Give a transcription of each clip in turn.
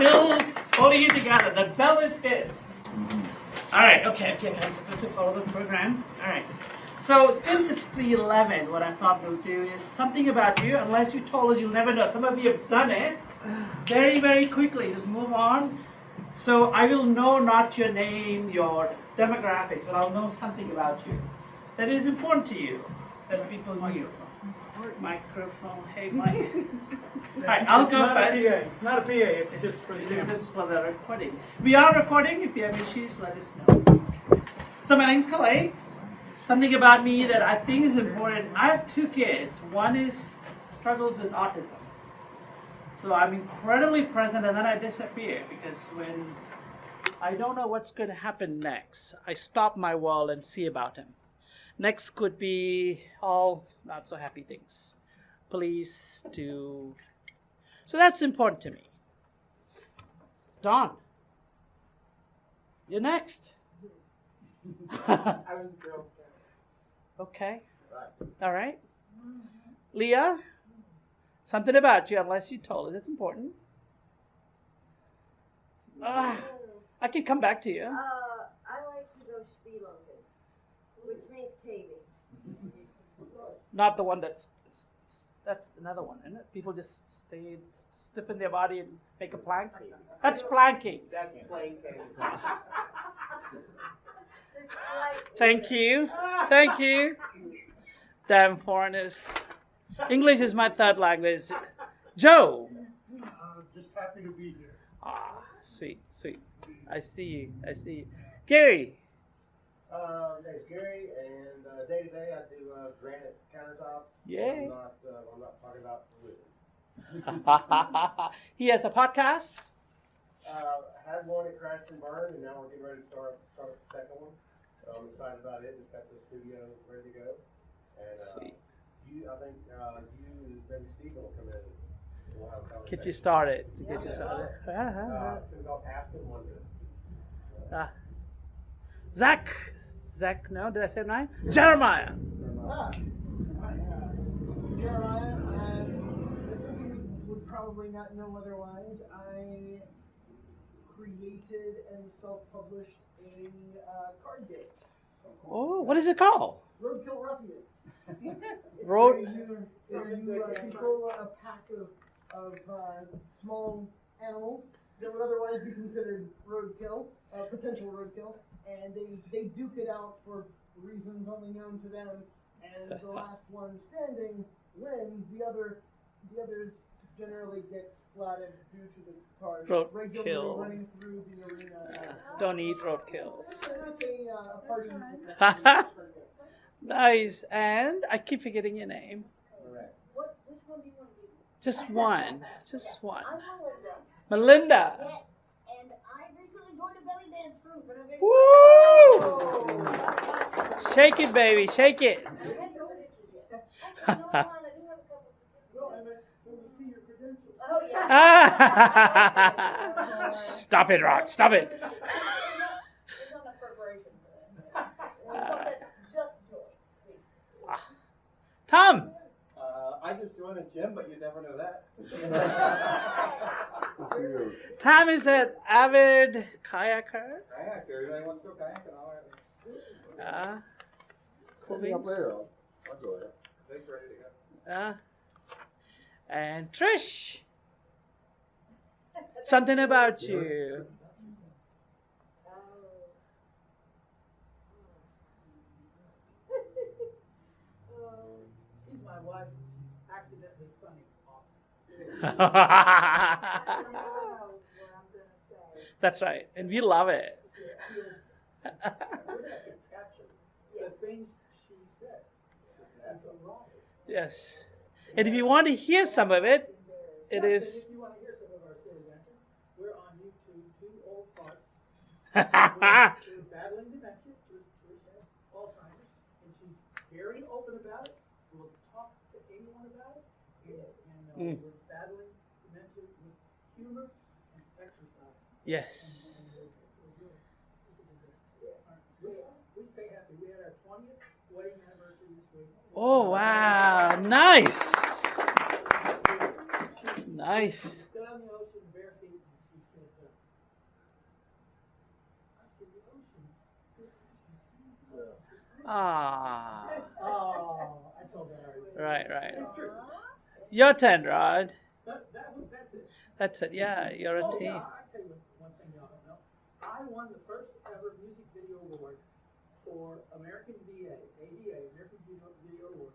still holding it together. The bell is his. All right, okay, I'm supposed to follow the program. All right. So since it's the 11, what I thought we'll do is something about you. Unless you told us, you'll never know. Some of you have done it very, very quickly. Just move on. So I will know not your name, your demographics, but I'll know something about you that is important to you, that people knew. Microphone. Hey, Mike. All right, I'll go first. It's not a PA. It's just for the This camera. is for the recording. We are recording. If you have issues, let us know. So my name's Kalei. Something about me that I think is important. I have 2 kids. One is struggles with autism. So I'm incredibly present, and then I disappear because when I don't know what's going to happen next, I stop my world and see about him. Next could be all not so happy things. Police to... So that's important to me. Don, you're next. I was a Girl Scout. Okay. All right. Leah, something about you, unless you told us. It's important. I can come back to you. I like to go spelunking, which means caving. Not the one that's another one, isn't it? People just stiffen their body and make a plank. That's planking. That's plain cake. Thank you. Thank you. Damn foreigners. English is my 3rd language. Joe. Just happy to be here. Ah, sweet. I see you. Gary. Name's Gary, and day to day I do granite countertops. Yay. I'm not talking about wood. He has a podcast. Had one that crashed and burned, and now we're getting ready to start the second one. So I'm excited about it. Just got the studio ready to go. And Sweet. I think you and maybe Steve will come in. And we'll have a conversation. Get you started. It's called Ask Him Wonder. Zach, no, did I say it right? Jeremiah. Jeremiah, as something you would probably not know otherwise, I created and self-published a card game. Oh, what is it called? Roadkill Ruffians. It's Road- where you control a pack of small animals that would otherwise be considered roadkill, potential roadkill, and they duke it out for reasons only known to them, and the last one standing win. The others generally get splatted due to the cars regularly Roadkill. running through the arena. Don't eat roadkills. That's a party. Nice. And I keep forgetting your name. Which one do you want to do? Just one. Just one. I'm Melinda. Melinda. Yes, and I recently joined a belly dance troupe, and I'm very Woo! Shake it, baby. Shake it. excited. I haven't noticed it yet. Actually, no, I do have a couple certificates. When you see your credentials. Oh, yeah. Stop it, Rock. Stop it. There's not enough preparation for that. I said just join. See. Tom. I just joined a gym, but you never know that. Tom is an avid kayaker. Kayak, everybody wants to go kayaking. All right. Cool beans. I'll go ahead. Thanks, ready to go. And Trish. Something about you. She's my wife. She's accidentally funny often. That's right. And we love it. We're gonna have to capture the things she says. Nothing wrong with it. Yes. And if you want to hear some of it, it Yes, and is. if you want to hear some of our silly banter, we're on YouTube, 2 old farts. We're battling dementia. Trish has Alzheimer's, and she's very open about it. We'll talk to anyone about it. And we're battling dementia with humor and exercise. Yes. We stay happy. We had our 20th wedding anniversary this week. Oh, wow. Nice. Nice. She stood on the ocean bare feet, and she said, Ah. Oh, I told that already. Right. It's true. Your turn, Rod. That's it. That's it. Yeah, you're a Oh, team. yeah, I'll tell you one thing y'all don't know. I won the first ever music video award for American VA, ADA, American Video Award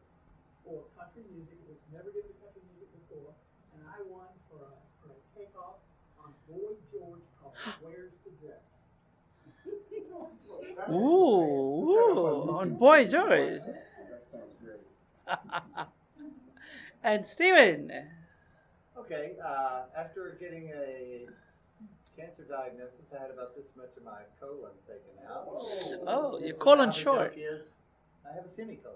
for country music. It was never given to country music before. And I won for a takeoff on Boy George called Where's the Dress? Ooh, on Boy George. That sounds great. And Steven. Okay, after getting a cancer diagnosis, I had about this much of my colon taken out. Oh, your And so colon now the short. joke is, I have a semicolon.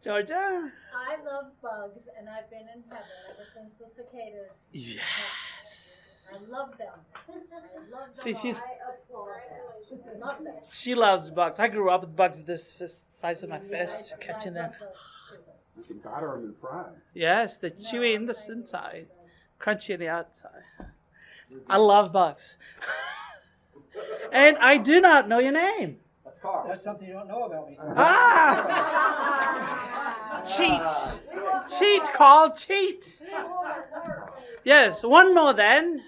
Georgia? I love bugs, and I've been in heaven ever since the cicadas. Yes. I love them. I love them. See, she's- all. I applaud them. I love them. She loves bugs. I grew up with bugs this size of my Yeah, fist, I catching love them. bugs too. You can batter them and fry 'em. Yes, they're chewy in the inside, crunchy on the outside. I love bugs. And I do not know your name. That's Carl. That's something you don't know about me. Ah! Cheat, Carl, cheat. Yes, one more then.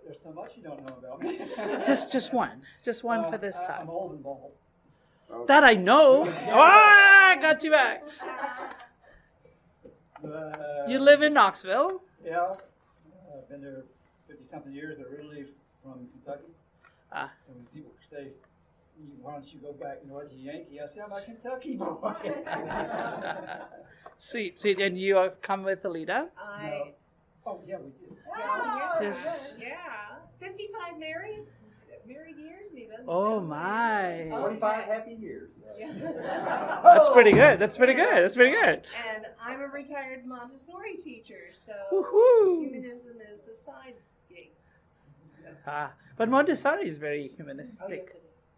There's so much you don't know about me. Just one for this I'm time. old and bald. That I know. Ah, I got you back. You live in Knoxville. Yeah. I've been there 50-something years, but originally from Kentucky. Ah. So when people say, why don't you go back north, you Yankee? I say, I'm a Kentucky boy. Sweet. And you have come with Alita. I, Oh, yeah, we did. Yes. yeah, 55 married years, and he doesn't. Oh my. 45 happy years. Yeah. That's pretty good. That's pretty good. And I'm a retired Montessori teacher, so Woohoo. humanism is a side gig. But Montessori is very Oh, yes, humanistic. it is.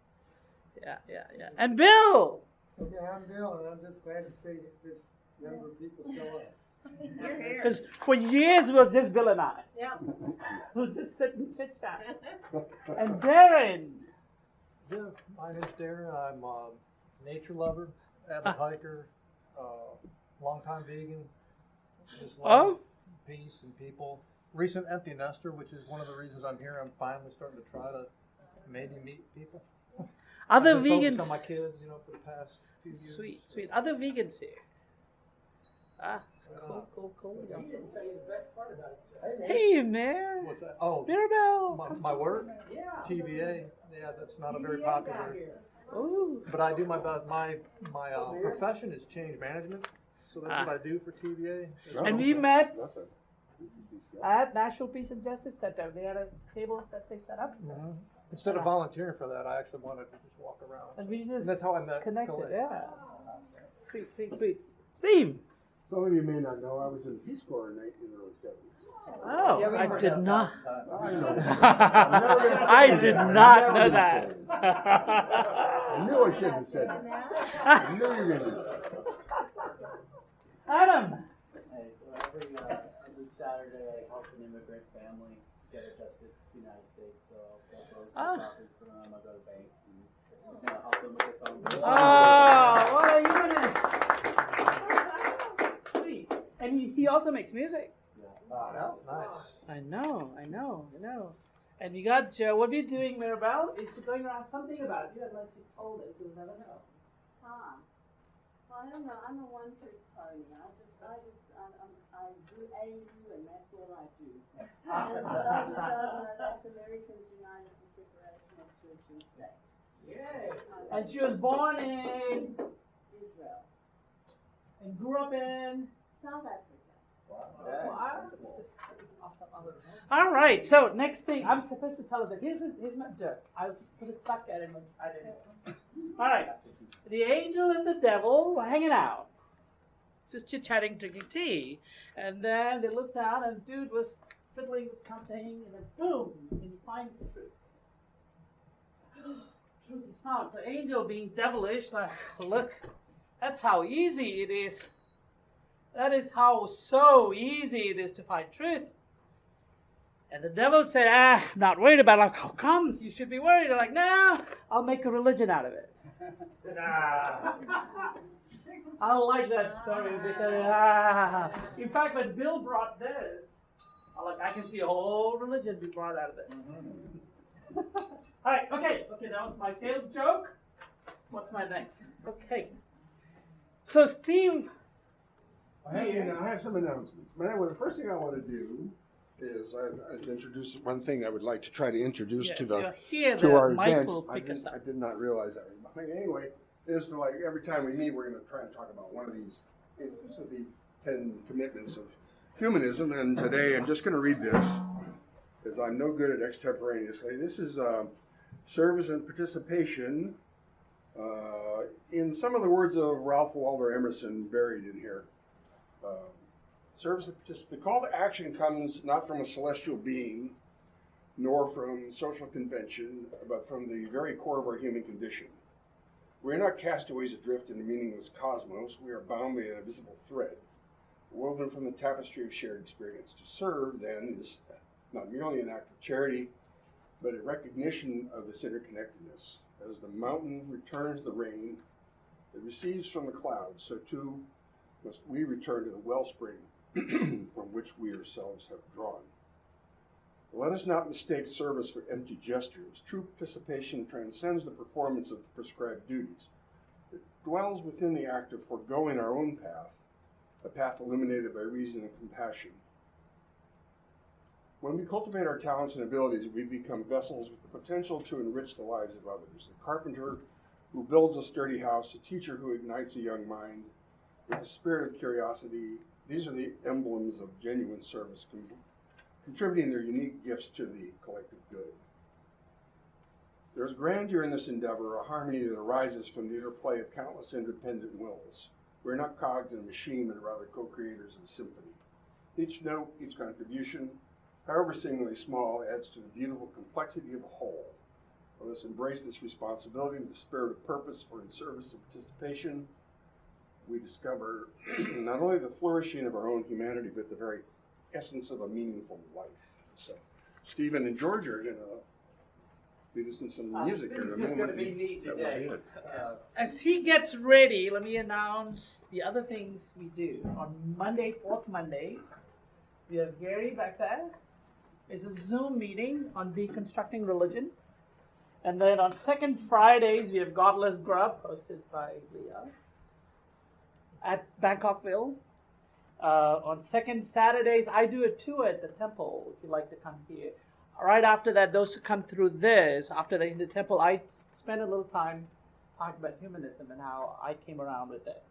Yeah. And Bill. Okay, I'm Bill, and I'm just glad to see this number of people show up. You're here. Because for years it was just Bill and I. Yeah. We'll just sit and chit chat. And Darren. Yeah, my name's Darren. I'm a nature lover, avid hiker, longtime vegan. Just love peace and people. Recent empty nester, which is one of the reasons I'm here. I'm finally starting to try to maybe meet people. Other I've been focused vegans. on my kids, for the past few years. Sweet. Other vegans here. Cool. He didn't tell you the best part about it. Hey, Mayor. What's that? Oh, Mirabelle. my work, Yeah. TVA. Yeah, that's not a very TBA down popular. here. Ooh. But I do my best. My profession is change management, so that's what I do for TVA. And we met at National Peace and Justice Center. They had a table that they set up. Mhm. Instead of volunteering for that, I actually wanted to just walk around. And we just That's how I met connected. Colette. Yeah. Sweet. Steve. Some of you may not know, I was in the Peace Corps in the early 70s. Oh, Yeah, we I heard did that not. I know. I did not know that. I knew I shouldn't have said that. I knew you were going to do that. Adam. Hey, so every Saturday I help an immigrant family get adjusted to the United States. So I'll go to property for them, I'll go to banks and help them with their phone bills. Oh, what a humanist. Sweet. And he also makes music. Nice. I know. And you got Joe. What are you doing, Mirabelle? Is going around something about you unless you told us. You'll never know. Well, I don't know. I'm a one-trick pony. I do AU, and that's all I do. And for those who don't know, that's Americans United for Separation of Church and State. Yay. And she was born in Israel. and grew up in. South Africa. Wow. All right. So next thing, I'm supposed to tell her that here's my joke. I was supposed to suck at him. I didn't. All right. The angel and the devil were hanging out, just chit-chatting, drinking tea, and then they looked out, and dude was fiddling with something, and then boom, and he finds the truth. Truth is found. So angel being devilish, like, look, that's how easy it is. That is how so easy it is to find truth. And the devil said, not worried about it. Like, how come? You should be worried. They're like, no, I'll make a religion out of it. I don't like that story because, in fact, when Bill brought this, I can see a whole religion be brought out of this. All right, okay, that was my failed joke. What's my next? Okay. So, Steve. I have some announcements. But anyway, the first thing I want to do is I introduce one thing I would like to try to introduce to our event. I did not realize that. Anyway, is to every time we meet, we're going to try and talk about one of these 10 commitments of humanism. And today I'm just going to read this because I'm no good at extemporaneously. This is service and participation in some of the words of Ralph Waldo Emerson buried in here. Service and participation. The call to action comes not from a celestial being, nor from social convention, but from the very core of our human condition. We are not castaways adrift in a meaningless cosmos. We are bound by an invisible thread, woven from the tapestry of shared experience. To serve, then, is not merely an act of charity, but a recognition of this interconnectedness. As the mountain returns the rain it receives from the clouds, so too must we return to the wellspring from which we ourselves have drawn. Let us not mistake service for empty gestures. True participation transcends the performance of prescribed duties. It dwells within the act of foregoing our own path, a path illuminated by reason and compassion. When we cultivate our talents and abilities, we become vessels with the potential to enrich the lives of others. A carpenter who builds a sturdy house, a teacher who ignites a young mind with a spirit of curiosity, these are the emblems of genuine service, contributing their unique gifts to the collective good. There is grandeur in this endeavor, a harmony that arises from the interplay of countless independent wills. We're not cogs in a machine, but rather co-creators of a symphony. Each note, each contribution, however seemingly small, adds to the beautiful complexity of the whole. Let us embrace this responsibility with the spirit of purpose, for in service and participation, we discover not only the flourishing of our own humanity, but the very essence of a meaningful life. So, Stephen and George are going to lead us in some music here in a moment. It's going to be me today. As he gets ready, let me announce the other things we do. On Monday, fourth Monday, we have Gary back there. It's a Zoom meeting on deconstructing religion. And then on second Fridays, we have Godless Grub, hosted by Leah, at Bangkokville. On second Saturdays, I do a tour at the temple, if you'd like to come here. Right after that, those who come through this, after they're in the temple, I spend a little time talking about humanism and how I came around with it.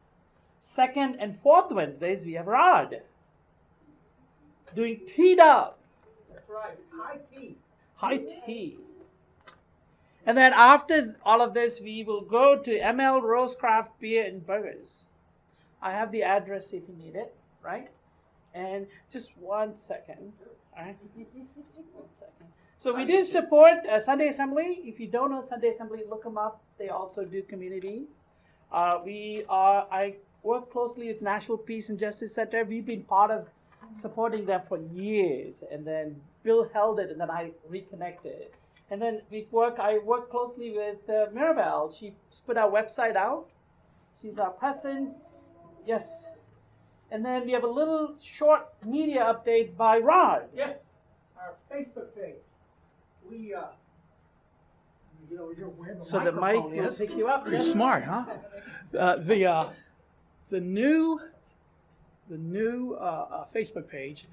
Second and fourth Wednesdays, we have Rod doing Teed Up. That's right, high tea. High tea. And then after all of this, we will go to ML Rosecraft Beer and Burgers. I have the address if you need it, right? And just 1 second. All right. 1 second. So we do support Sunday Assembly. If you don't know Sunday Assembly, look them up. They also do community. I work closely with National Peace and Justice Center. We've been part of supporting them for years. And then Bill held it, and then I reconnected. And then I work closely with Mirabelle. She put our website out. She's our president. Yes. And then we have a little short media update by Rod. Yes, our Facebook page. We, you're where the So the mic microphone will is. pick you up. Pretty smart, huh? The new Facebook page.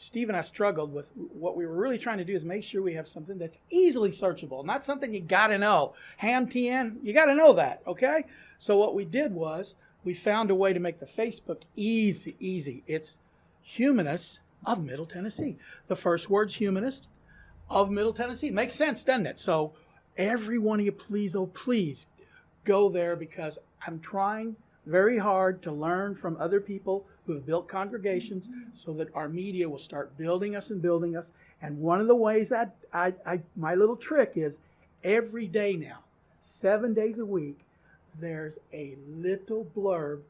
Steve and I struggled with what we were really trying to do is make sure we have something that's easily searchable, not something you got to know. Ham TN, you got to know that, okay? So what we did was we found a way to make the Facebook easy. It's Humanists of Middle Tennessee. The first word's Humanist of Middle Tennessee. Makes sense, doesn't it? So every one of you, please, oh please, go there because I'm trying very hard to learn from other people who have built congregations so that our media will start building us. And one of the ways that my little trick is every day now, 7 days a week, there's a little blurb.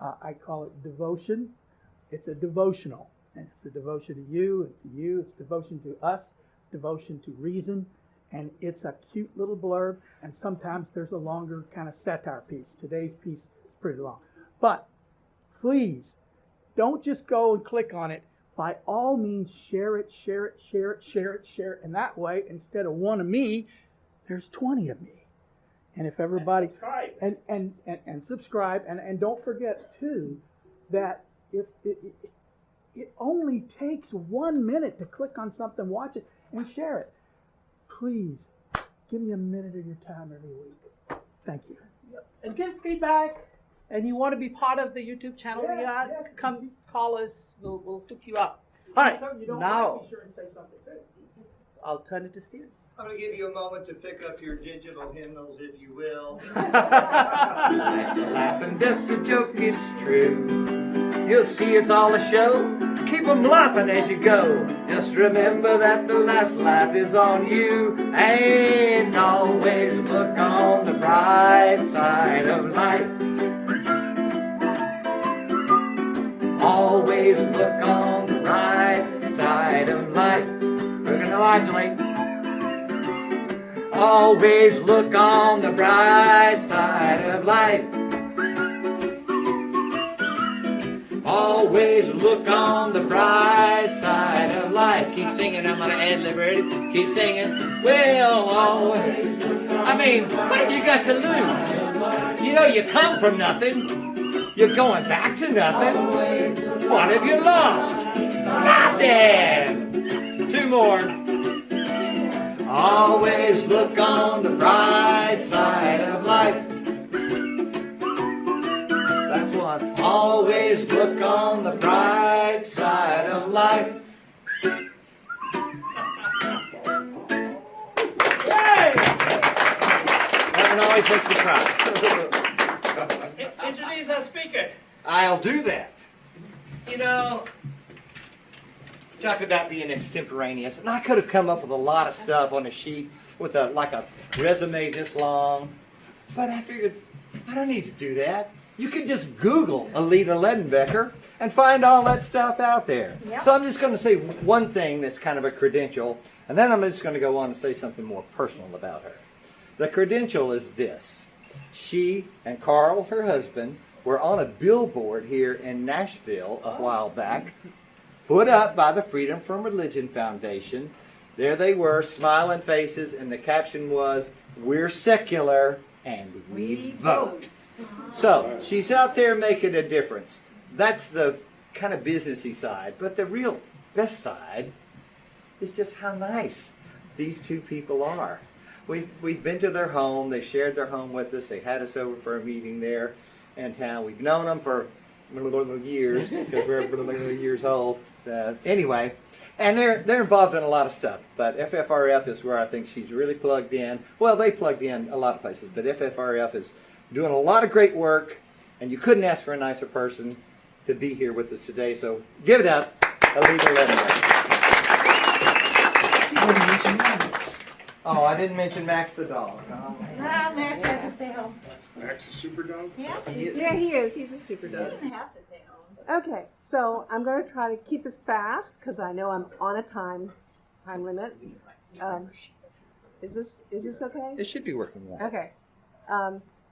I call it devotion. It's a devotional. And it's a devotion to you and to you. It's devotion to us, devotion to reason. And it's a cute little blurb. And sometimes there's a longer kind of satire piece. Today's piece is pretty long. But please, don't just go and click on it. By all means, share it, share it, share it, share it, share it. And that way, instead of one of me, there's 20 of me. And if everybody and subscribe and don't forget too that if it only takes 1 minute to click on something, watch it, and share it. Please give me a minute of your time every week. Thank you. And give feedback. And you want to be part of the YouTube channel? Yes. Come call us. We'll hook you up. All right. So you don't now, be sure and say something too. I'll turn it to Steve. I'm going to give you a moment to pick up your digital hymnals, if you will. That's a laugh and that's a joke, it's true. You'll see it's all a show. Keep 'em laughing as you go. Just remember that the last laugh is on you. And always look on the bright side of life. Always look on the bright side of life. We're going to modulate. Always look on the bright side of life. Always look on the bright side of life. Keep singing, I'm gonna ad-lib it. Keep singing. Well, always. I mean, what have you got to lose? You know, you come from nothing. You're going back to nothing. What have you lost? Nothing. Two more. Always look on the bright side of life. That's one. Always look on the bright side of life. Yay! That one always makes me cry. Introduce our speaker. I'll do that. You know, talk about being extemporaneous, and I could have come up with a lot of stuff on a sheet with like a resume this long, but I figured I don't need to do that. You can just Google Alita Ledenbecker and find all that stuff out there. Yep. So I'm just going to say one thing that's kind of a credential, and then I'm just going to go on and say something more personal about her. The credential is this. She and Carl, her husband, were on a billboard here in Nashville a while back, put up by the Freedom from Religion Foundation. There they were, smiling faces, and the caption was, "We're secular and we vote." So, she's out there making a difference. That's the kind of businessy side. But the real best side is just how nice these two people are. We've been to their home. They shared their home with us. They had us over for a meeting there in town. We've known them for years, because we're years old. Anyway, and they're involved in a lot of stuff. But FFRF is where I think she's really plugged in. Well, they plugged in a lot of places, but FFRF is doing a lot of great work, and you couldn't ask for a nicer person to be here with us today. So give it up, Alita Ledenbecker. Oh, I didn't mention Max the dog. No, Max had to stay home. Max a super dog? Yeah. Yeah, he is. He's a super He dog. doesn't have to stay home. Okay, so I'm going to try to keep this fast because I know I'm on a time limit. Is this okay? It should be working well. Okay.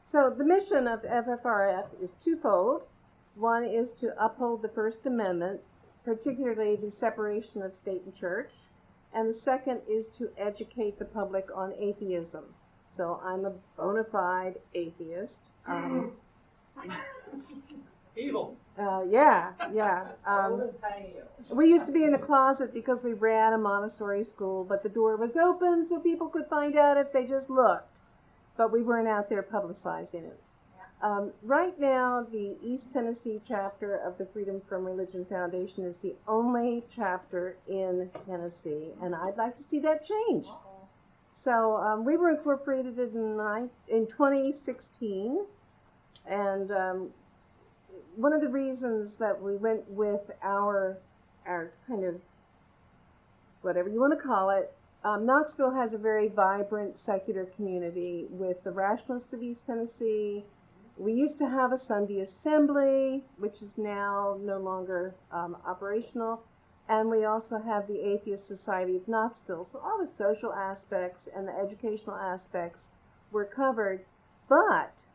So the mission of FFRF is twofold. One is to uphold the First Amendment, particularly the separation of state and church. And the second is to educate the public on atheism. So I'm a bona fide atheist. Evil. Yeah. We used to be in the closet because we ran a Montessori school, but the door was open so people could find out if they just looked. But we weren't out there publicizing it. Right now, the East Tennessee chapter of the Freedom from Religion Foundation is the only chapter in Tennessee, and I'd like to see that change. So we were incorporated in 2016, and one of the reasons that we went with our kind of, whatever you want to call it, Knoxville has a very vibrant secular community with the Rationalists of East Tennessee. We used to have a Sunday assembly, which is now no longer operational. And we also have the Atheist Society of Knoxville. So all the social aspects and the educational aspects were covered. But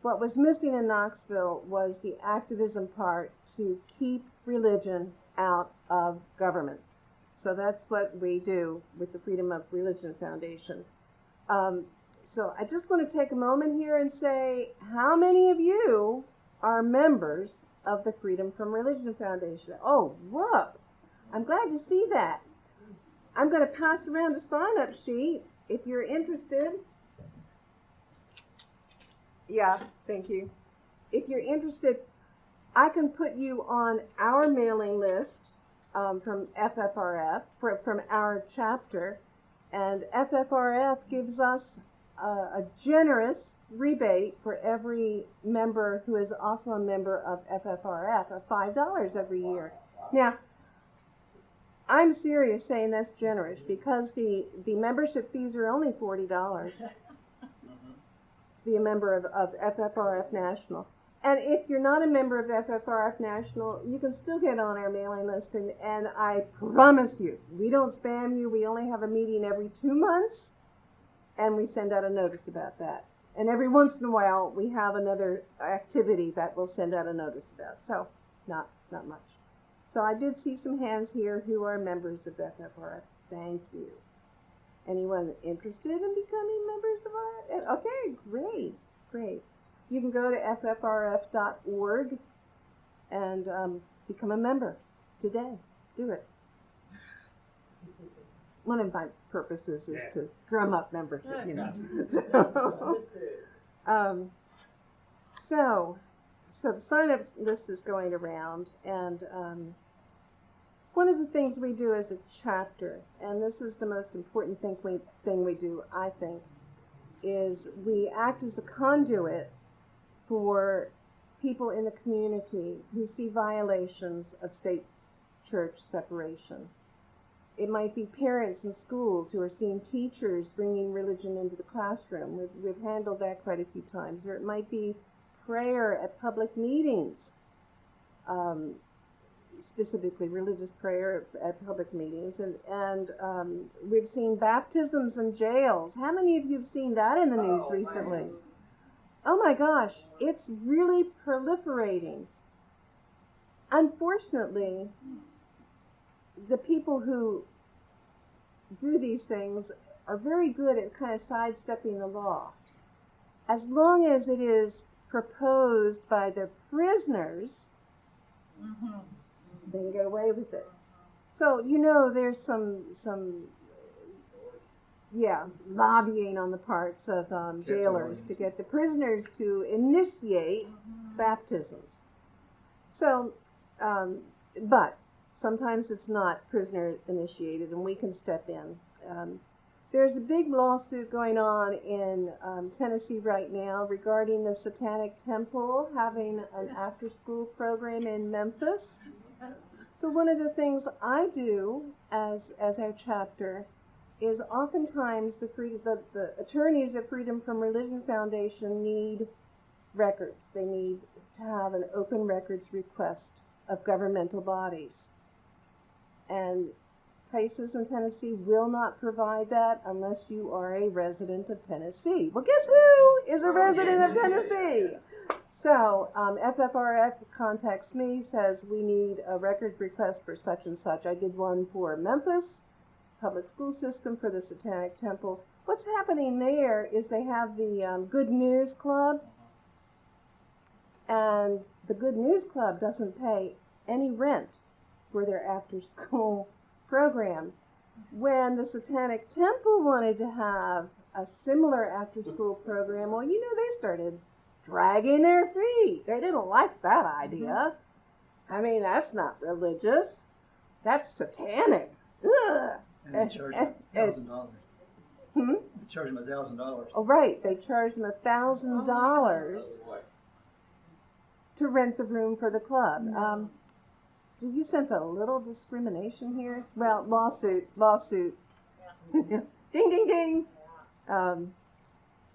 what was missing in Knoxville was the activism part to keep religion out of government. So that's what we do with the Freedom of Religion Foundation. So I just want to take a moment here and say, how many of you are members of the Freedom from Religion Foundation? Oh, look, I'm glad to see that. I'm going to pass around a sign-up sheet if you're interested. Yeah, thank you. If you're interested, I can put you on our mailing list from FFRF, from our chapter, and FFRF gives us a generous rebate for every member who is also a member of FFRF of $5 every year. Now, I'm serious saying that's generous because the membership fees are only $40 to be a member of FFRF National. And if you're not a member of FFRF National, you can still get on our mailing list. And I promise you, we don't spam you. We only have a meeting every 2 months, and we send out a notice about that. And every once in a while, we have another activity that we'll send out a notice about. So not much. So I did see some hands here who are members of FFRF. Thank you. Anyone interested in becoming members of our? Okay, great. You can go to ffrf.org and become a member today. Do it. One of my purposes is to drum up membership, you know. So the sign-up list is going around, and one of the things we do as a chapter, and this is the most important thing we do, I think, is we act as a conduit for people in the community who see violations of state-church separation. It might be parents in schools who are seeing teachers bringing religion into the classroom. We've handled that quite a few times. Or it might be prayer at public meetings, specifically religious prayer at public meetings. And we've seen baptisms in jails. How many of you have seen that in the news recently? Man. Oh my gosh, it's really proliferating. Unfortunately, the people who do these things are very good at kind of sidestepping the law. As long as it is proposed by the prisoners, they can get away with it. So, you know, there's some lobbying on the parts of jailers to get the prisoners to initiate baptisms. So, but sometimes it's not prisoner initiated, and we can step in. There's a big lawsuit going on in Tennessee right now regarding the Satanic Temple having an after-school program in Memphis. So one of the things I do as our chapter is oftentimes the attorneys at Freedom from Religion Foundation need records. They need to have an open records request of governmental bodies. And places in Tennessee will not provide that unless you are a resident of Tennessee. Well, guess who is a resident of Tennessee? So FFRF contacts me, says we need a records request for such and such. I did one for Memphis public school system for the Satanic Temple. What's happening there is they have the Good News Club, and the Good News Club doesn't pay any rent for their after-school program. When the Satanic Temple wanted to have a similar after-school program, well, you know, they started dragging their feet. They didn't like that idea. I mean, that's not religious. That's satanic. Ugh. And they charge them $1,000. They charge them $1,000. Oh, right. They charge them $1,000 to rent the room for the club. Do you sense a little discrimination here? Well, lawsuit. Ding, ding, ding.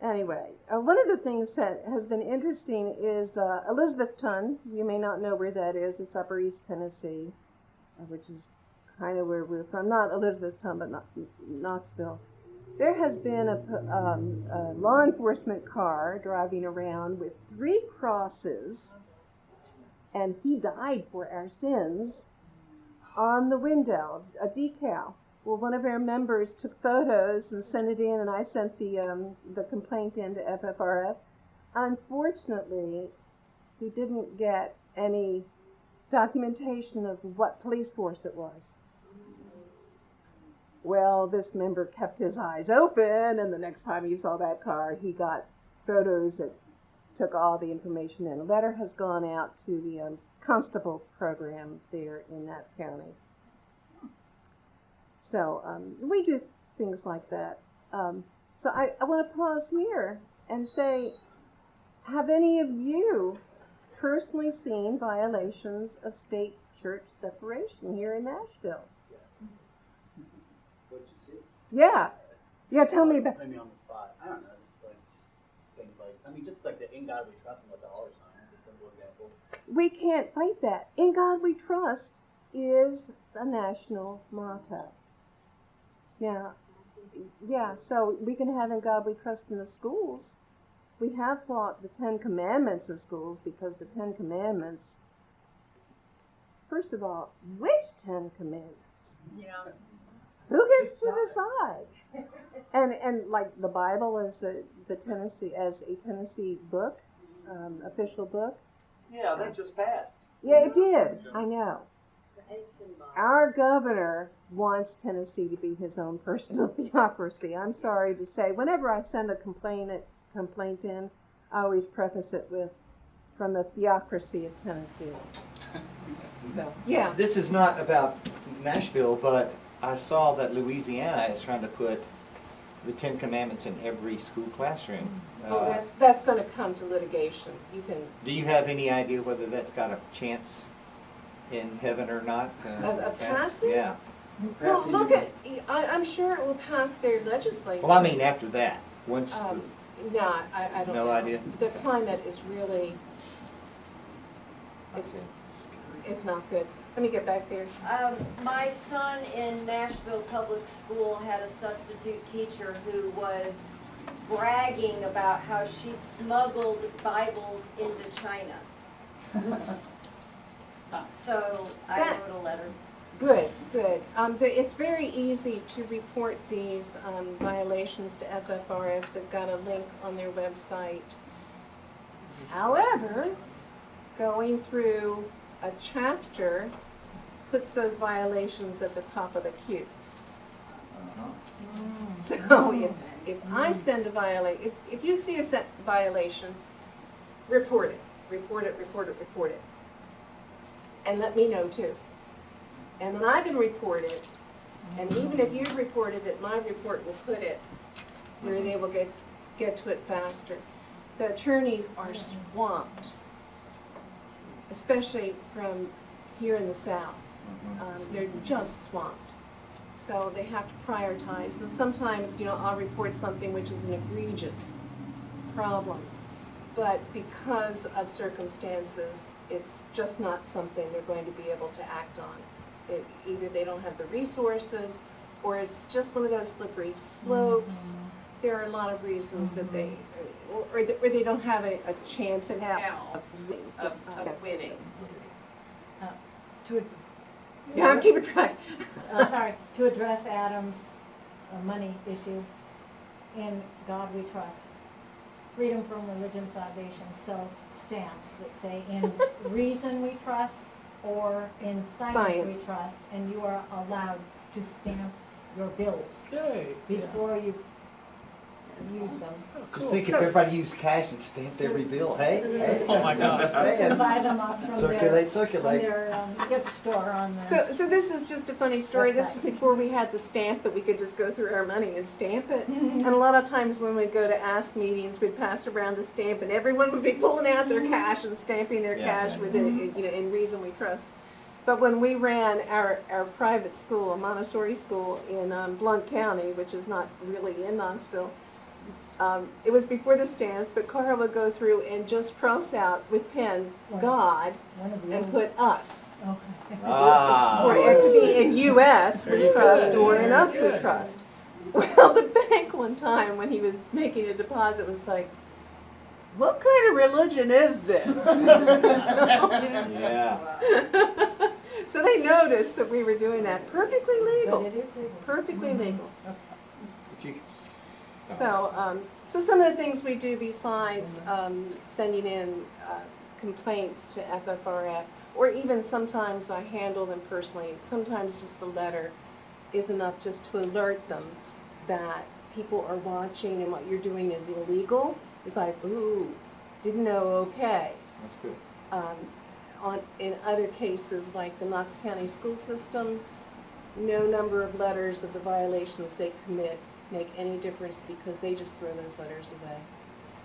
Anyway, one of the things that has been interesting is Elizabethton. You may not know where that is. It's Upper East Tennessee. which is kind of where we're from, not Elizabethtown, but not Knoxville. There has been a law enforcement car driving around with 3 crosses, and he died for our sins, on the window, a decal. Well, one of our members took photos and sent it in, and I sent the complaint in to FFRF. Unfortunately, he didn't get any documentation of what police force it was. Well, this member kept his eyes open, and the next time he saw that car, he got photos that took all the information in. A letter has gone out to the constable program there in that county. So we do things like that. So I want to pause here and say, have any of you personally seen violations of state-church separation here in Nashville? What'd you see? Yeah. Yeah, tell me about. Put me on the spot. I don't know. Just like things like, I mean, just like the "In God We Trust" and what the dollar sign is a simple example. We can't fight that. In God We Trust is the national motto. Now, yeah, so we can have In God We Trust in the schools. We have fought the 10 Commandments in schools because the 10 Commandments, first of all, which 10 Commandments? Yeah. Who gets to decide? And like the Bible is the Tennessee, as a Tennessee book, official book. Yeah, that just passed. Yeah, it did. I know. Our governor wants Tennessee to be his own personal theocracy. I'm sorry to say, whenever I send a complaint in, I always preface it with, from the theocracy of Tennessee. So, yeah. This is not about Nashville, but I saw that Louisiana is trying to put the 10 Commandments in every school classroom. That's going to come to litigation. You can. Do you have any idea whether that's got a chance in heaven or not? Of passing? Yeah. Well, look at. I'm sure it will pass their legislature. Well, I mean after that. Once. No, I don't know. No idea? The climate is really. It's not good. Let me get back there. My son in Nashville Public School had a substitute teacher who was bragging about how she smuggled Bibles into China. So I wrote a letter. Good. It's very easy to report these violations to FFRF. They've got a link on their website. However, going through a chapter puts those violations at the top of the queue. So if I send a violation, if you see a violation, report it. And let me know too. And then I can report it. And even if you reported it, my report will put it where they will get to it faster. The attorneys are swamped, especially from here in the South. They're just swamped. So they have to prioritize. And sometimes, I'll report something which is an egregious problem. But because of circumstances, it's just not something they're going to be able to act on. Either they don't have the resources, or it's just one of those slippery slopes. There are a lot of reasons that they, or they don't have a chance in hell of winning. Yeah, I'm keeping track. To address Adam's money issue, in God We Trust, Freedom from Religion Foundation sells stamps that say in reason we trust or in science we trust, and you are allowed to stamp your bills before you use them. Just think if everybody used cash and stamped every bill, hey? Oh my gosh. Buy them up from Circulate. their gift store on the So this is just a funny story. website. This is before we had the stamp that we could just go through our money and stamp it. And a lot of times when we go to ask meetings, we'd pass around the stamp, and everyone would be pulling out their cash and stamping their cash with it, in Reason We Trust. But when we ran our private school, a Montessori school in Blount County, which is not really in Knoxville, it was before the stamps, but Carl would go through and just cross out with pen God and put us. For it could be in U.S. we trust or in us we trust. Well, the bank one time when he was making a deposit was like, what kind of religion is this? So they noticed that we were doing that. Perfectly legal. Perfectly legal. So, so some of the things we do besides sending in complaints to FFRF, or even sometimes I handle them personally, sometimes just a letter is enough just to alert them that people are watching and what you're doing is illegal. It's like, ooh, didn't know, okay. That's good. In other cases, like the Knox County school system, no number of letters of the violations they commit make any difference because they just throw those letters away.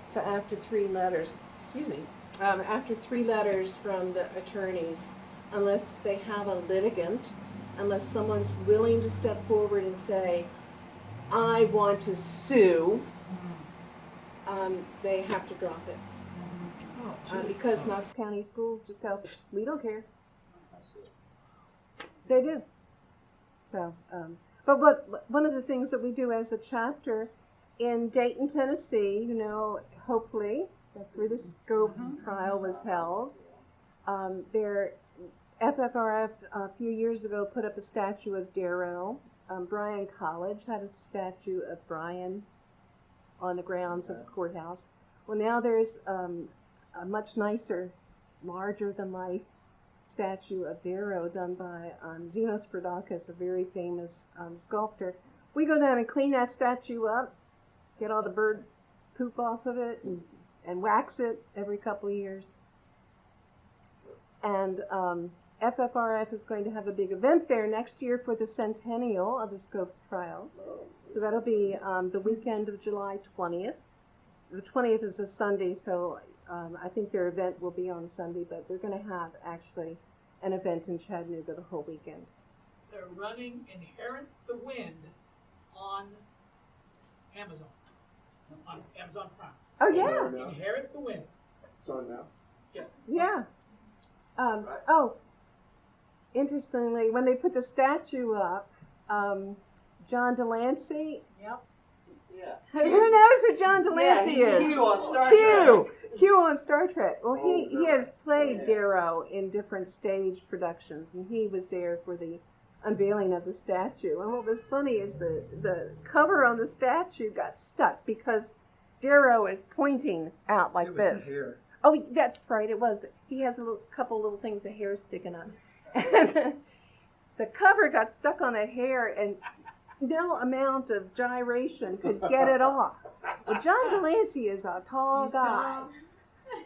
So after 3 letters, after 3 letters from the attorneys, unless they have a litigant, unless someone's willing to step forward and say, I want to sue, they have to drop it. Because Knox County schools just go, we don't care. They do. So, but one of the things that we do as a chapter in Dayton, Tennessee, you know, hopefully, that's where the Scopes trial was held. FFRF a few years ago put up a statue of Darrow. Bryan College had a statue of Bryan on the grounds of the courthouse. Well, now there's a much nicer, larger-than-life statue of Darrow done by Zenos Prodakis, a very famous sculptor. We go down and clean that statue up, get all the bird poop off of it, and wax it every couple of years. And FFRF is going to have a big event there next year for the centennial of the Scopes trial. So that'll be the weekend of July 20th. The 20th is a Sunday, so I think their event will be on Sunday, but they're going to have actually an event in Chattanooga the whole weekend. They're running Inherit the Wind on Amazon Prime. Oh, yeah. Inherit the Wind. It's on now? Yes. Yeah. Interestingly, when they put the statue up, John Delancey. Yep. Yeah. Who knows who John Delancey is? Q on Star Trek. Q on Star Trek. Well, he has played Darrow in different stage productions, and he was there for the unveiling of the statue. And what was funny is the cover on the statue got stuck because Darrow is pointing out like this. The hair. Oh, that's right. It was. He has a couple little things of hair sticking up, and the cover got stuck on that hair, and no amount of gyration could get it off. Well, John Delancey is a tall guy.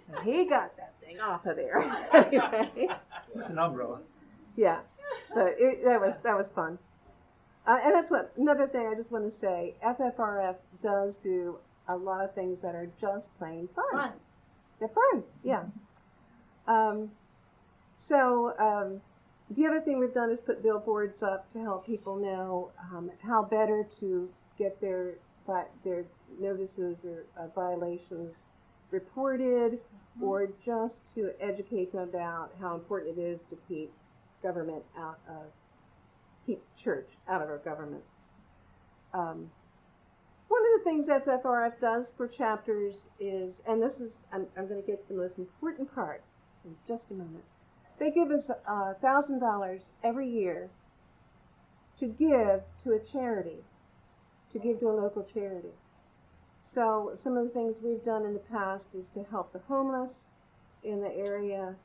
And he got that thing off of there. Anyway. It's an umbrella. Yeah, so that was fun. And that's another thing I just want to say. FFRF does do a lot of things that are just plain fun. They're fun, yeah. The other thing we've done is put billboards up to help people know how better to get their notices or violations reported, or just to educate them about how important it is to keep church out of our government. One of the things FFRF does for chapters is, and this is, I'm going to get to the most important part in just a moment. They give us $1,000 every year to give to a charity, to give to a local charity. So some of the things we've done in the past is to help the homeless in the area.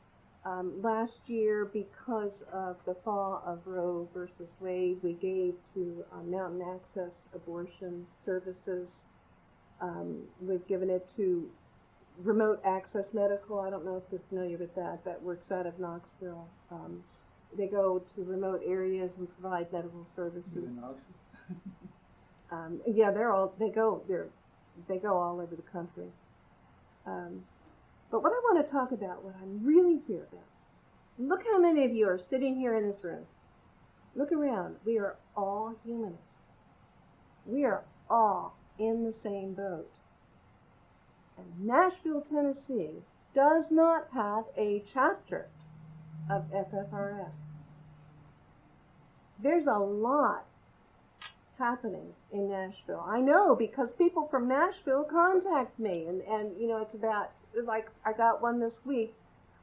Last year, because of the fall of Roe versus Wade, we gave to Mountain Access Abortion Services. We've given it to Remote Access Medical. I don't know if you're familiar with that. That works out of Knoxville. They go to remote areas and provide medical services. Yeah, they go all over the country. But what I want to talk about, what I'm really here about, look how many of you are sitting here in this room. Look around. We are all humanists. We are all in the same boat. And Nashville, Tennessee does not have a chapter of FFRF. There's a lot happening in Nashville. I know because people from Nashville contact me, and you know, it's about, like, I got one this week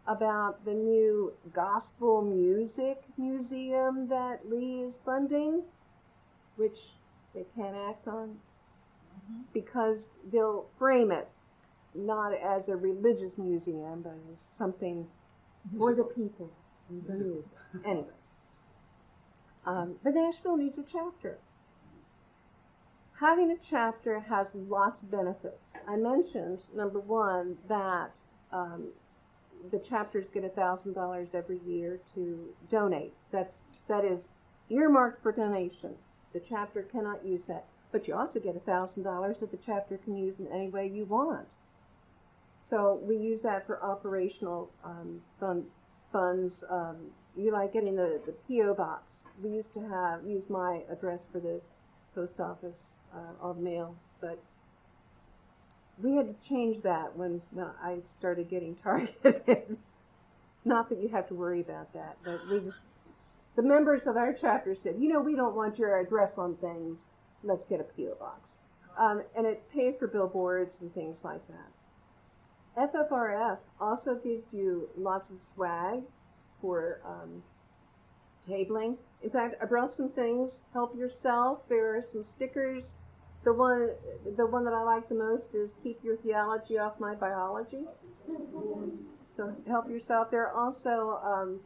about the new gospel music museum that Lee is funding, which they can't act on because they'll frame it not as a religious museum, but as something for the people and for music. Anyway, but Nashville needs a chapter. Having a chapter has lots of benefits. I mentioned, number one, that the chapters get $1,000 every year to donate. That is earmarked for donation. The chapter cannot use that. But you also get $1,000 that the chapter can use in any way you want. So we use that for operational funds. You like getting the P.O. box. We used to use my address for the post office, all the mail, but we had to change that when I started getting targeted. Not that you have to worry about that, but the members of our chapter said, you know, we don't want your address on things. Let's get a P.O. box. And it pays for billboards and things like that. FFRF also gives you lots of swag for tabling. In fact, I brought some things. Help yourself. There are some stickers. The one that I like the most is keep your theology off my biology. So help yourself. There are also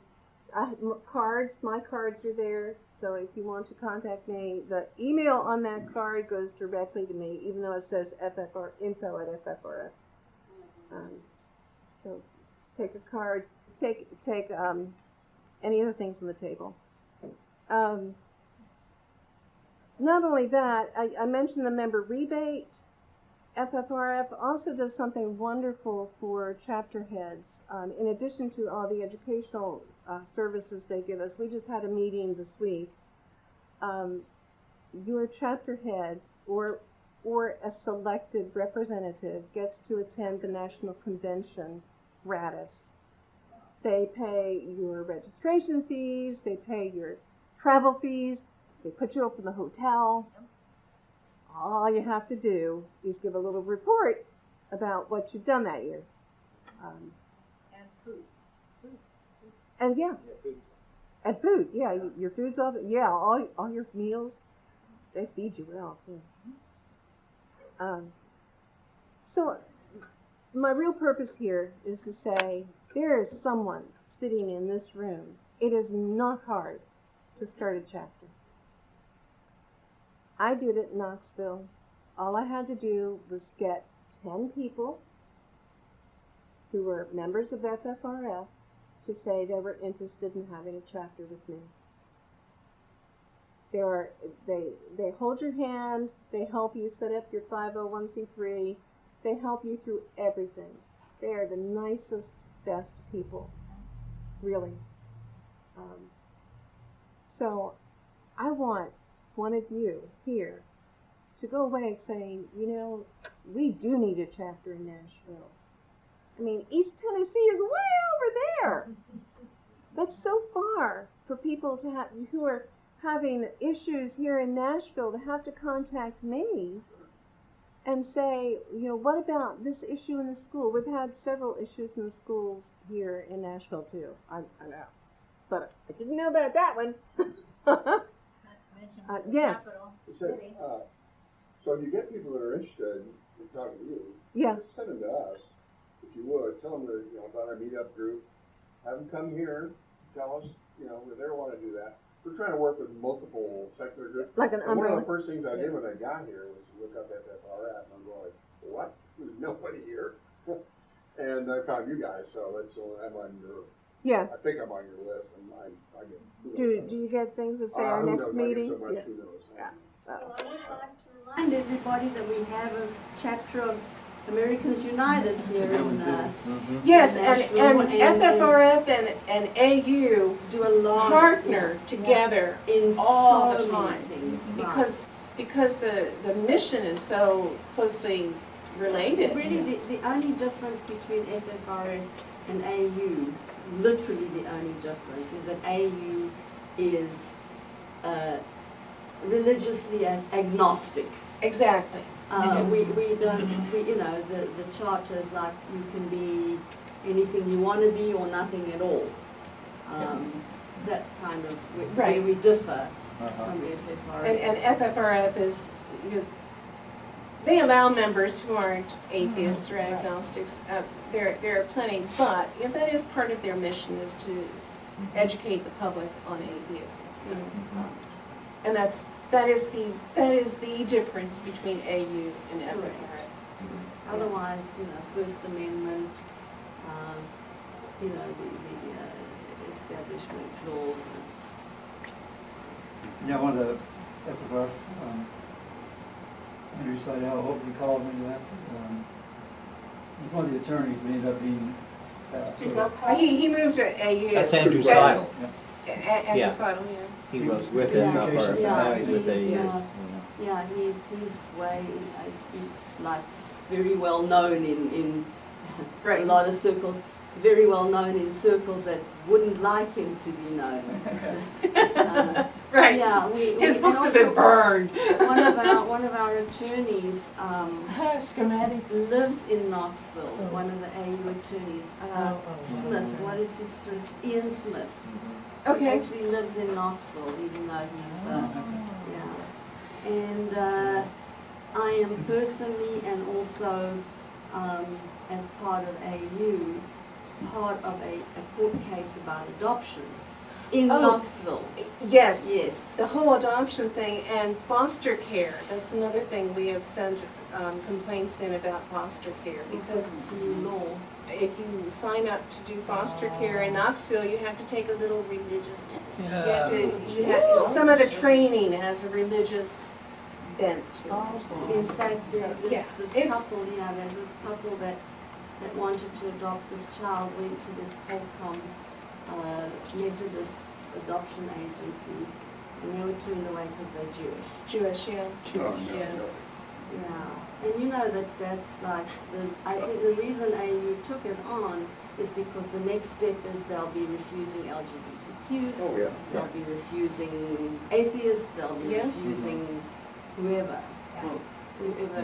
cards. My cards are there. So if you want to contact me, the email on that card goes directly to me, even though it says info@FFRF. So take a card. Take any of the things on the table. Not only that, I mentioned the member rebate. FFRF also does something wonderful for chapter heads. In addition to all the educational services they give us, we just had a meeting this week. Your chapter head or a selected representative gets to attend the national convention gratis. They pay your registration fees, they pay your travel fees, they put you up in the hotel. All you have to do is give a little report about what you've done that year. And food. And yeah. And food, yeah. Your food's all, yeah, all your meals, they feed you well too. So my real purpose here is to say there is someone sitting in this room. It is not hard to start a chapter. I did it in Knoxville. All I had to do was get 10 people who were members of FFRF to say they were interested in having a chapter with me. They hold your hand, they help you set up your 501c3, they help you through everything. They are the nicest, best people, really. So I want one of you here to go away saying, you know, we do need a chapter in Nashville. I mean, East Tennessee is way over there. That's so far for people to have who are having issues here in Nashville to have to contact me and say, you know, what about this issue in the school? We've had several issues in the schools here in Nashville too. I know, but I didn't know about that one. Yes. So if you get people that are interested in talking to you, yeah, send them to us, if you would. Tell them about our meetup group. Have them come here. Tell us, if they want to do that. We're trying to work with multiple secular groups. Like an umbrella. One of the first things I did when I got here was look up FFRF. And I'm going, what? There's nobody here. And I found you guys, so I'm on your. Yeah. I think I'm on your list, and I get. Do you get things that say our next meeting? So much, who knows? Yeah. Well, I would like to remind everybody that we have a chapter of Americans United here in yes, Nashville, and FFRF and AU do a lot partner together in all so the time many things, because the mission is so closely related. Really, the only difference between FFRF and AU, literally the only difference, is that AU is religiously agnostic. Exactly. We don't, you know, the charter is like you can be anything you want to be or nothing at all. That's kind of where we differ from FFRF. And FFRF is, they allow members who aren't atheists or agnostics. There are plenty, but that is part of their mission, is to educate the public on atheism. So, and that is the difference between AU and FFRF. Otherwise, First Amendment, the establishment clause. Yeah, one of the FFF, Andrew Seidel, hopefully called into that. He's one of the attorneys, but ended up being. He moved to AU. That's Andrew Seidel. Andrew Seidel, yeah. He was with FFRF, now he's with AU. Yeah, he's way, he's like very well known in a lot of circles, very well known in circles that wouldn't like him to be known. Right. Yeah, his books have been burned. One of our attorneys lives in Knoxville. One of the AU attorneys, Smith. What is his first? Ian Smith. Okay. He actually lives in Knoxville, even though he's and I am personally and also as part of AU, part of a court case about adoption in Knoxville. Yes. Yes. The whole adoption thing and foster care. That's another thing we have sent complaints in about foster care, because if you sign up to do foster care in Knoxville, you have to take a little religious test. You have some of the training has a religious bent to it. In fact, there's this couple that wanted to adopt this child went to this Holcomb Methodist adoption agency, and they were turned away because they're Jewish. Jewish, yeah. Yeah, and you know that's like I think the reason AU took it on is because the next step is they'll be refusing LGBTQ. They'll be refusing atheists. They'll be refusing whoever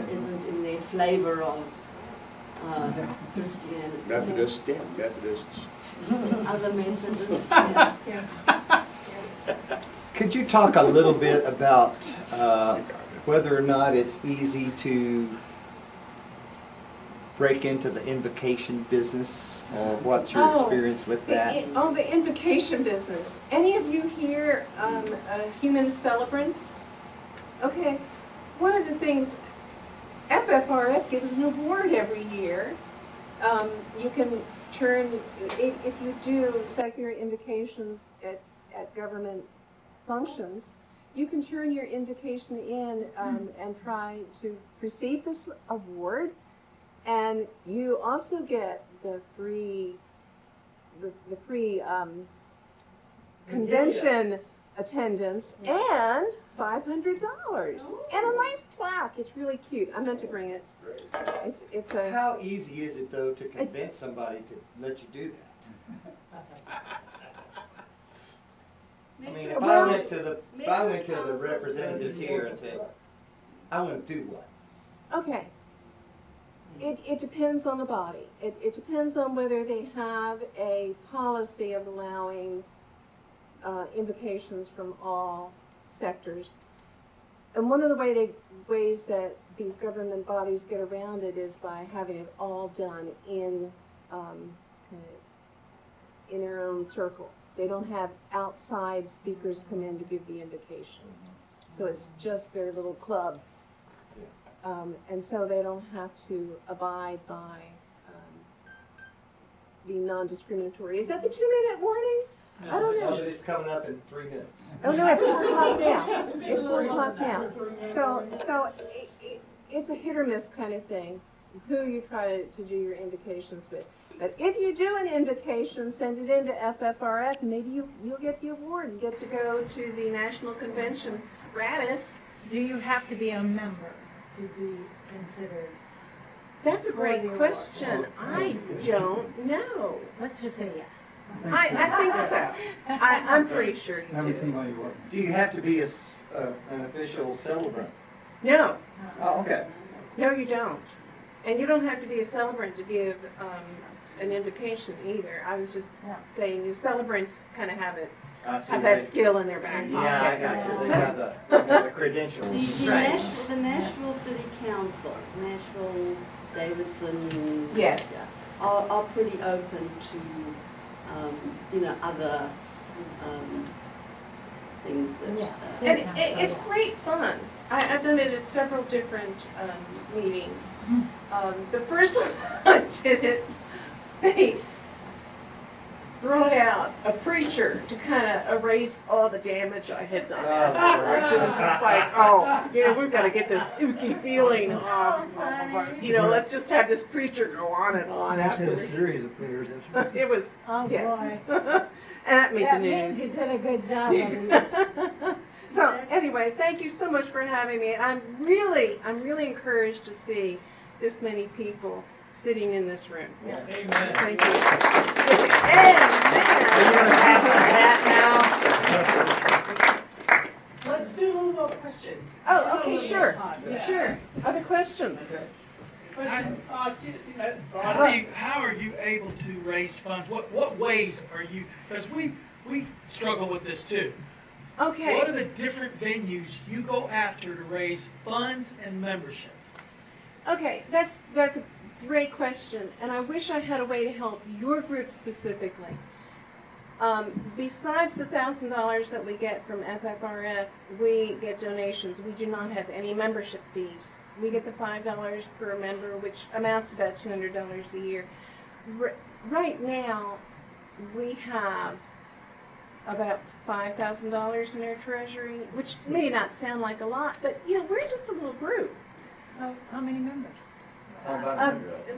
isn't in their flavor of Christianity. Methodists. Other Methodists. Could you talk a little bit about whether or not it's easy to break into the invocation business, or what's your experience with that? The invocation business. Any of you here humanist celebrants? Okay, one of the things, FFRF gives an award every year. You can turn, if you do secular invocations at government functions, you can turn your invocation in and try to receive this award, and you also get the free convention attendance and $500 and a nice plaque. It's really cute. I meant to bring it. It's a. How easy is it though to convince somebody to let you do that? I mean, if I went to the representatives here and said, I want to do what? Okay. It depends on the body. It depends on whether they have a policy of allowing invocations from all sectors. And one of the ways that these government bodies get around it is by having it all done in their own circle. They don't have outside speakers come in to give the invocation. So it's just their little club. And so they don't have to abide by being non-discriminatory. Is that the 2-minute warning? I don't know. It's coming up in 3 minutes. Oh no, it's 4 o'clock now. It's 4 o'clock now. So it's a hit or miss kind of thing, who you try to do your invocations with. But if you do an invocation, send it in to FFRF, maybe you'll get the award and get to go to the National Convention gratis. Do you have to be a member to be considered That's a for great the award? question. I don't know. Let's just say yes. I think so. I'm pretty sure you Never do. seen one you wasn't. Do you have to be an official celebrant? No, Oh, okay. no, you don't. And you don't have to be a celebrant to give an invitation either. I was just saying, you celebrants kind of have that skill in their back pocket. Yeah, I got you. They have the credentials. The Nashville City Council, Nashville, Davidson. Yes. Are pretty open to, other, things that. And it's great fun. I've done it at several different meetings. The first one I did it, they brought out a preacher to kind of erase all the damage I had done afterwards. It was just like, we've got to get this ooky feeling off of us. Let's just have this preacher go on and on You actually had a afterwards. series of prayers. It was, Oh, yeah. boy. And that made the That means news. you did a good job. Amy. So anyway, thank you so much for having me. I'm really encouraged to see this many people sitting in this room. Amen. Thank you. Let's do a little more questions. Oh, okay, sure, Yeah. sure. Other questions? Question, how are you able to raise funds? What ways are you? Because we struggle with this too. Okay. What are the different venues you go after to raise funds and membership? Okay, that's a great question, and I wish I had a way to help your group specifically. Besides the $1,000 that we get from FFRF, we get donations. We do not have any membership fees. We get the $5 per member, which amounts to about $200 a year. Right now, we have about $5,000 in our treasury, which may not sound like a lot, but we're just a little group. Oh, how many members?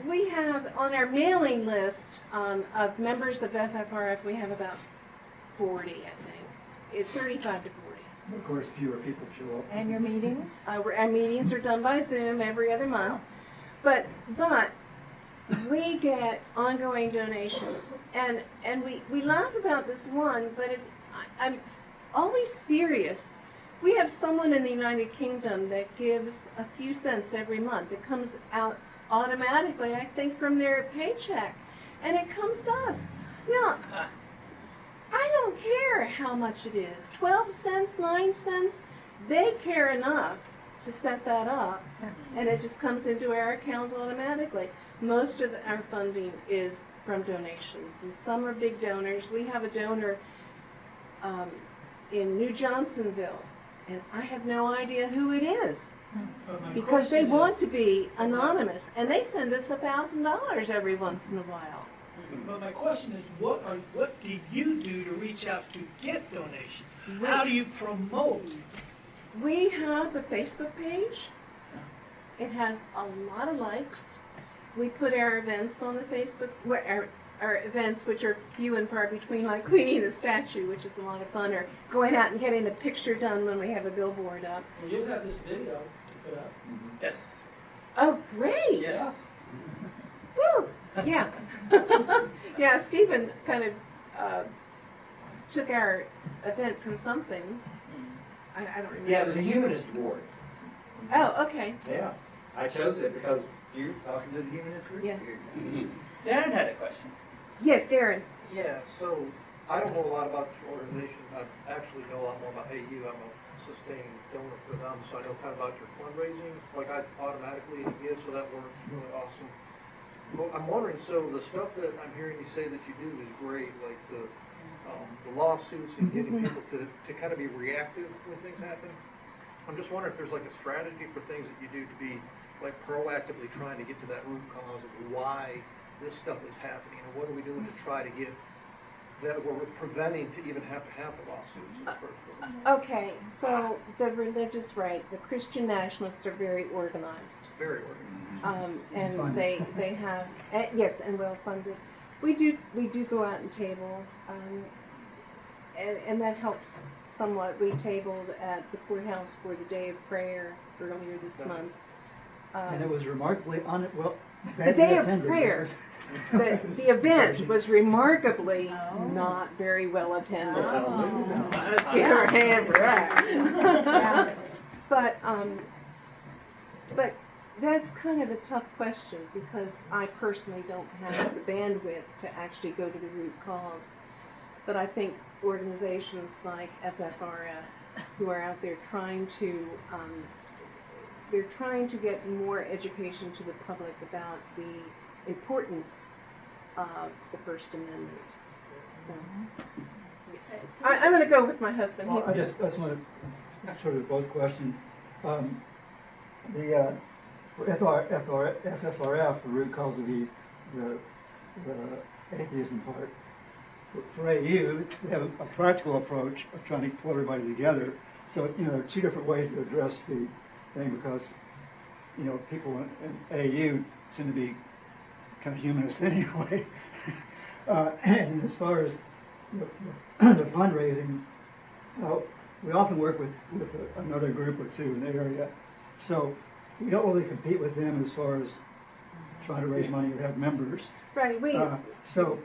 We have on our mailing list of members of FFRF, we have about 40, I think. It's 35 to 40. Of course, fewer people show up. And your meetings? Our meetings are done by Zoom every other month, but we get ongoing donations, and we laugh about this one, but I'm always serious. We have someone in the United Kingdom that gives a few cents every month. It comes out automatically, I think, from their paycheck, and it comes to us. Now, I don't care how much it is, 12 cents, 9 cents, they care enough to set that up, and it just comes into our account automatically. Most of our funding is from donations, and some are big donors. We have a donor in New Johnsonville, and I have no idea who it is because they want to be anonymous, and they send us $1,000 every once in a while. But my question is, what do you do to reach out to get donations? How do you promote? We have a Facebook page. It has a lot of likes. We put our events on the Facebook, our events, which are few and far between, like cleaning the statue, which is a lot of fun, or going out and getting a picture done when we have a billboard up. Well, you'll have this video to put up. Yes. Oh, great! Yeah. Woo! Yeah. Yeah, Stephen kind of took our event from something. I don't remember. Yeah, it was a humanist award. Oh, okay. Yeah, I chose it because you're talking to the humanist group. Yeah. Darren had a question. Yes, Darren. Yeah, so I don't know a lot about your organization. I actually know a lot more about AU. I'm a sustained donor for them, so I know kind of about your fundraising. Like I automatically give, so that works really awesome. Well, I'm wondering, so the stuff that I'm hearing you say that you do is great, like the lawsuits and getting people to kind of be reactive when things happen. I'm just wondering if there's like a strategy for things that you do to be like proactively trying to get to that root cause of why this stuff is happening, and what are we doing to try to get that we're preventing to even have to have the lawsuits in the first place? Okay, so the religious right, the Christian nationalists are very organized. Very organized. And they have, yes, and well funded. We do go out and table, and that helps somewhat. We tabled at the courthouse for the day of prayer earlier this month. And it was remarkably the day of prayer. The event was remarkably not very well attended. So let's give her a hand for that. But that's kind of a tough question because I personally don't have the bandwidth to actually go to the root cause. But I think organizations like FFRF, who are out there trying to get more education to the public about the importance of the First Amendment. So I'm going to go with my husband. Well, I just want to sort of both questions. For FFRF, the root cause of the atheism part. For AU, they have a practical approach of trying to pull everybody together. So, there are two different ways to address the thing because, people in AU tend to be kind of humanist anyway. And as far as the fundraising, we often work with another group or two in the area. So we don't really compete with them as far as trying to raise money or have members. Right. So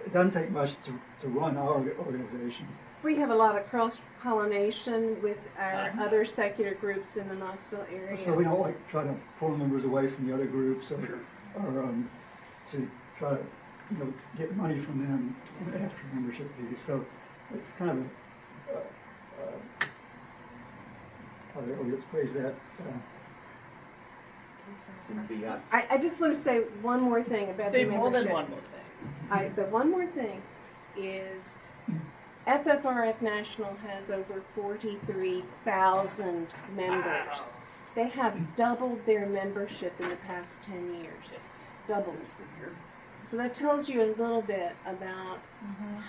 it doesn't take much to run our organization. We have a lot of cross-pollination with our other secular groups in the Knoxville area. So we don't try to pull members away from the other groups or to try to get money from them after membership fees. So it's kind of how do I phrase that? I just want to say one more thing about the membership. Say more than one more thing. The one more thing is FFRF National has over 43,000 members. Wow. They have doubled their membership in the past 10 years. Doubled. So that tells you a little bit about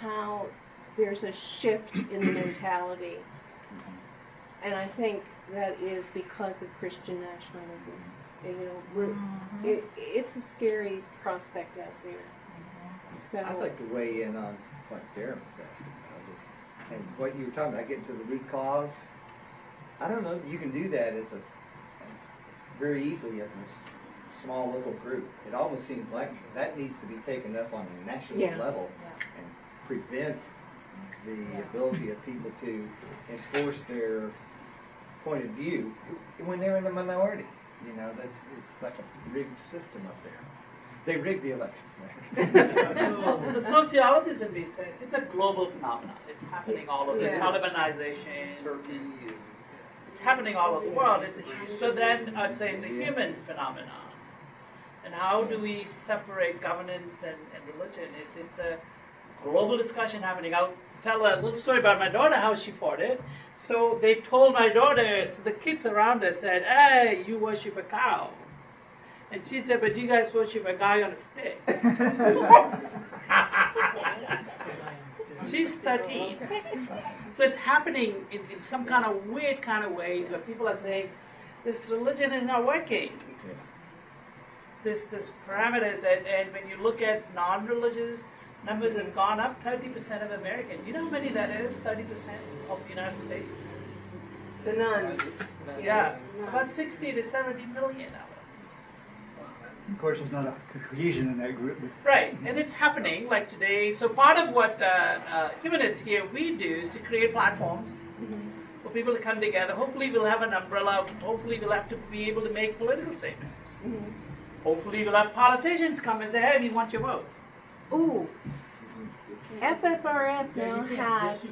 how there's a shift in the mentality. And I think that is because of Christian nationalism. It's a scary prospect out there. So I'd like to weigh in on what Darren was asking about, and what you were talking about, getting to the root cause. I don't know. You can do that as very easily as a small local group. It almost seems like that needs to be taken up on a national level and prevent the ability of people to enforce their point of view when they're in the minority. It's like a rigged system up there. They rigged the election. The sociologists in these things, it's a global phenomenon. It's happening all over. The Talibanization, Turkey, it's happening all over the world. So then I'd say it's a human phenomenon. And how do we separate governance and religion? It's a global discussion happening. I'll tell a little story about my daughter, how she fought it. So they told my daughter, the kids around her said, "Hey, you worship a cow." And she said, "But you guys worship a guy on a stick." She's 13. So it's happening in some kind of weird kind of ways where people are saying, this religion is not working. This parameters, and when you look at non-religious, numbers have gone up 30% of Americans. You know how many that is, 30% of the United States? The nuns. Yeah, about 60 to 70 million now. Of course, there's not a cohesion in that group. Right, and it's happening like today. So part of what humanists here we do is to create platforms for people to come together. Hopefully we'll have an umbrella. Hopefully we'll have to be able to make political statements. Hopefully we'll have politicians come and say, "Hey, we want your vote." Ooh. FFRF now has a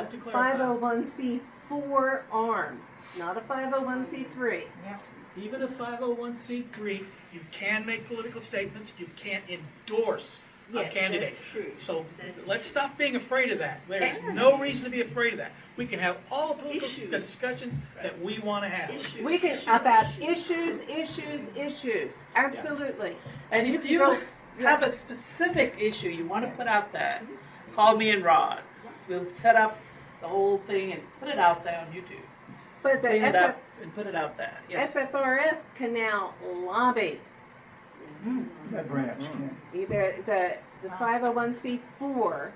501c4 arm, not a 501c3. Yeah. Even a 501c3, you can make political statements, you can't endorse a candidate. That's true. So let's stop being afraid of that. There's no reason to be afraid of that. We can have all political discussions that we want to have. We can, about issues. Absolutely. And if you have a specific issue you want to put out there, call me and Rod. We'll set up the whole thing and put it out there on YouTube. But the Clean it up and put it out there. Yes. FFRF can now lobby. That branch. Either the 501c4,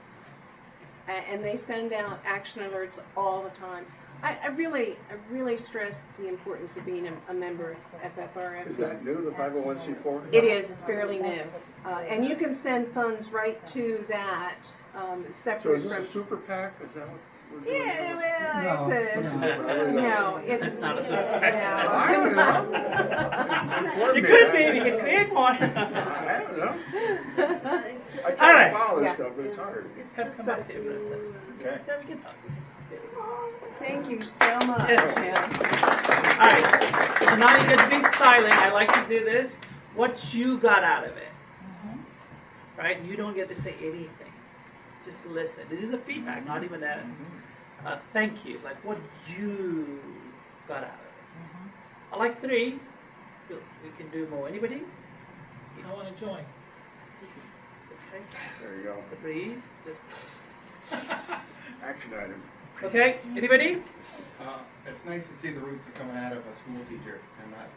and they send out action alerts all the time. I really stress the importance of being a member of FFRF. Is that new, the 501c4? It is. It's fairly new, and you can send funds right to that So separate is this from. a super PAC? Is that what we're doing? Yeah, well, it's No, it's not a super PAC. I don't know. You could maybe you could create one. I don't know. I All try right. to follow this Yeah. stuff, but it's hard. Come back here for a second. Okay. Yeah, we can talk. Thank you so much. Yes. Yeah. All right. So now you get to be silent. I like to do this. What you got out of it, right? You don't get to say anything. Just listen. This is a feedback, not even a thank you. Like what you got out of this. I like 3. We can do more. Anybody? I want to join. Okay. There you go. So breathe. Just. Action item. Okay. Anybody? It's nice to see the roots are coming out of a school teacher and not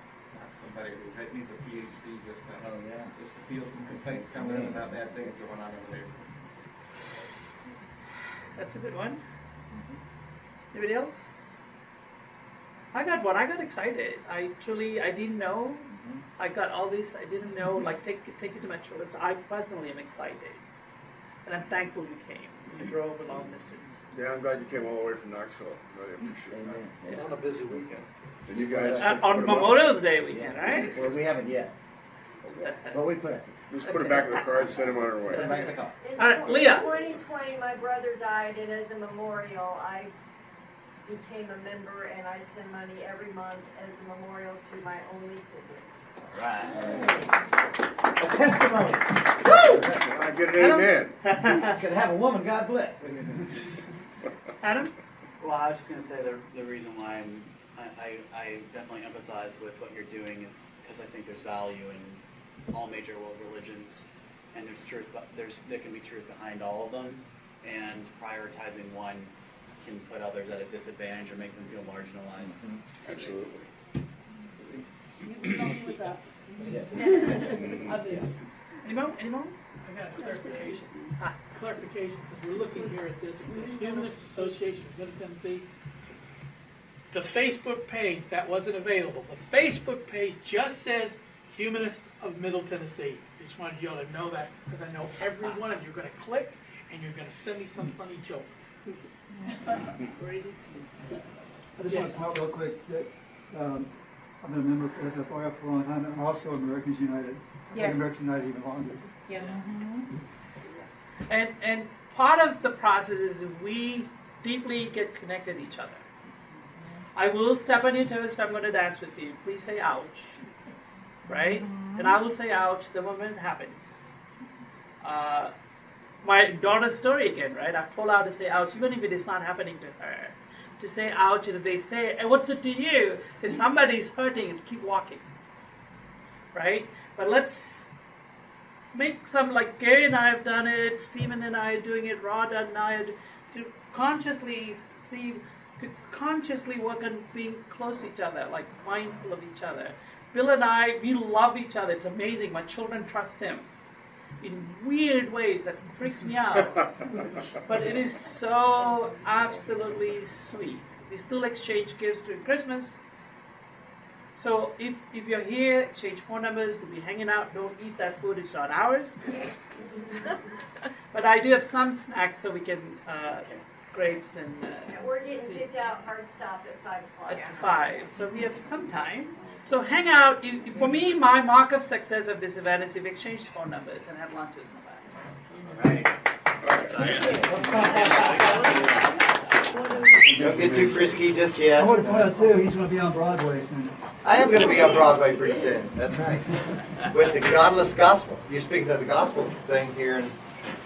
somebody who needs a PhD just to feel some complaints coming in about bad things going on in the neighborhood. That's a good one. Anybody else? I got one. I got excited. I didn't know. I got all this. I didn't know. Like take it to my children. I personally am excited, and I'm thankful you came. You drove a long distance. Yeah, I'm glad you came all the way from Knoxville. Really appreciate that. Yeah. On a busy weekend. And you guys On Memorial Day weekend, right? Well, we haven't yet. But we plan. Just put it back in the car and send them on our way. Put it back in the car. In All right, Leah. 2020, my brother died, and as a memorial, I became a member, and I send money every month as a memorial to my only sibling. Right. A testimony. Woo! I get an amen. Can have a woman, God bless. Adam? Well, I was just going to say the reason why I definitely empathize with what you're doing is because I think there's value in all major world religions, and there's truth, but there can be truth behind all of them, and prioritizing one can put others at a disadvantage or make them feel marginalized. Absolutely. With us. Others. Any more? I got a clarification. Clarification, because we're looking here at this. It says Humanist Association of Middle Tennessee. The Facebook page, that wasn't available. The Facebook page just says Humanists of Middle Tennessee. Just wanted you all to know that, because I know every one of you are going to click and you're going to send me some funny joke. Brady? I just want to talk real quick that I've been a member of FFRF for a long time, and also Americans United. Yes. Americans United even longer. Yeah. And part of the process is we deeply get connected to each other. I will step on your toes if I'm going to dance with you. Please say ouch. Right? And I will say ouch the moment it happens. My daughter's story again, right? I've told her to say ouch, even if it is not happening to her. To say ouch, and if they say, hey, what's it to you? Say somebody's hurting and keep walking. Right? But let's make some, like Gary and I have done it, Stephen and I are doing it, Rod and I are to consciously, Steve, to consciously work on being close to each other, like mindful of each other. Bill and I, we love each other. It's amazing. My children trust him in weird ways that freaks me out. But it is so absolutely sweet. We still exchange gifts during Christmas. So if you're here, exchange phone numbers, we'll be hanging out. Don't eat that food, it's not ours. But I do have some snacks so we can, grapes and... And we're getting kicked out hard stop at 5 o'clock. At 5. So we have some time. So hang out. For me, my mark of success of this event is we've exchanged phone numbers and had lunches. Don't get too frisky just yet. I want to point out too, he's going to be on Broadway soon. I am going to be on Broadway pretty soon. That's right. With the Godless Gospel. You're speaking of the gospel thing here in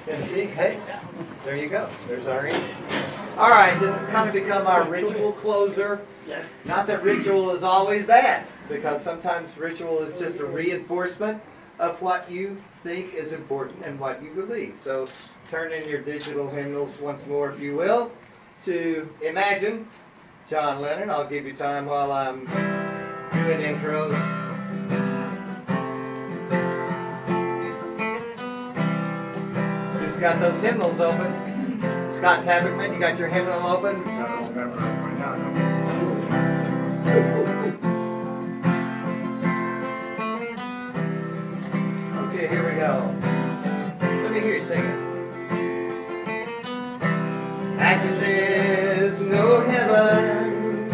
Tennessee. Hey, there you go. There's our end. All right, this has kind of become our ritual closer. Yes. Not that ritual is always bad, because sometimes ritual is just a reinforcement of what you think is important and what you believe. So turn in your digital hymnals once more, if you will, to Imagine, John Lennon. I'll give you time while I'm doing intros. Who's got those hymnals open? Scott Tabachman, you got your hymnal open? I don't remember right now. sing it. Acting there's no heaven.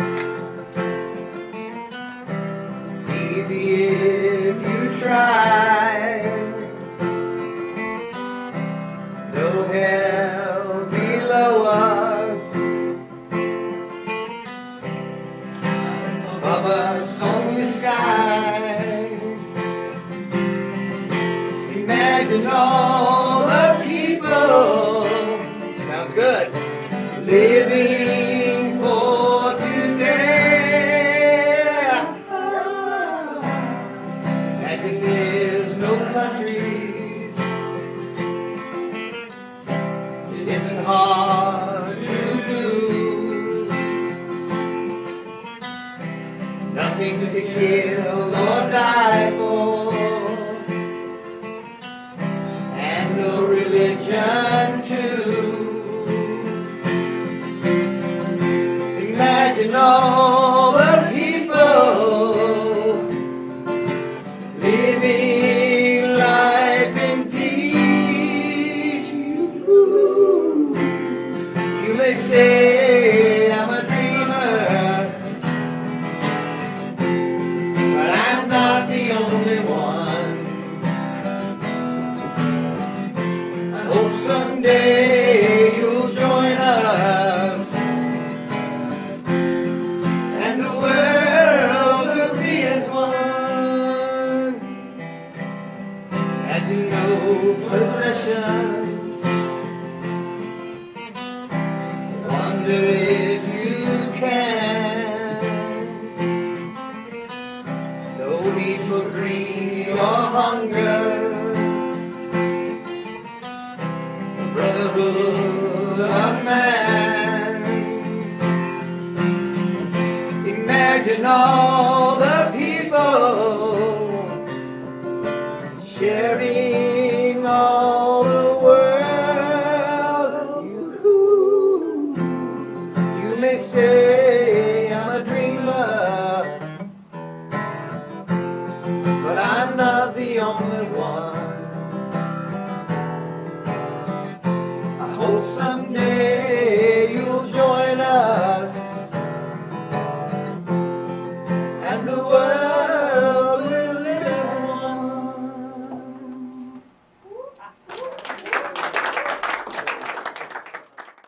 It's easy if you try. No hell below us. Above us only sky. Imagine all the people. Sounds good. Living for today. Imagine there's no countries. It isn't hard to do. Nothing to kill or die for. And no religion too. Imagine all the people living life in peace. You may say I'm a dreamer, but I'm not the only one. I hope someday you'll join us. And the world will be as one. Had you no possessions? Wonder if you can. No need for greed or hunger. The brotherhood of man. Imagine all the people sharing